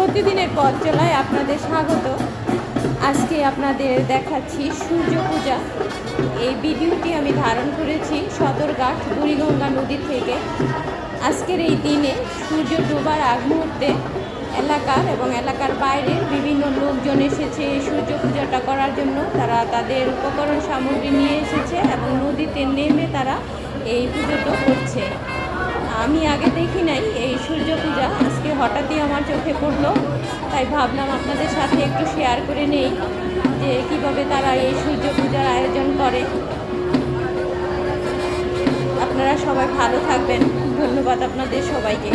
প্রতিদিনের পথ চলায় আপনাদের স্বাগত। আজকে আপনাদের দেখাচ্ছি সূর্য পূজা। এই ভিডিওটি আমি ধারণ করেছি সদরঘাট বুড়িগঙ্গা নদী থেকে। আজকের এই দিনে সূর্য ডোবার আগ মুহূর্তে এলাকার এবং এলাকার বাইরের বিভিন্ন লোকজন এসেছে এই সূর্য পূজাটা করার জন্য। তারা তাদের উপকরণ সামগ্রী নিয়ে এসেছে এবং নদীতে নেমে তারা এই পুজোটা করছে। আমি আগে দেখি নাই এই সূর্য পূজা, আজকে হঠাৎই আমার চোখে পড়লো, তাই ভাবলাম আপনাদের সাথে একটু শেয়ার করে নেই যে কীভাবে তারা এই সূর্য পূজার আয়োজন করে। আপনারা সবাই ভালো থাকবেন। ধন্যবাদ আপনাদের সবাইকে।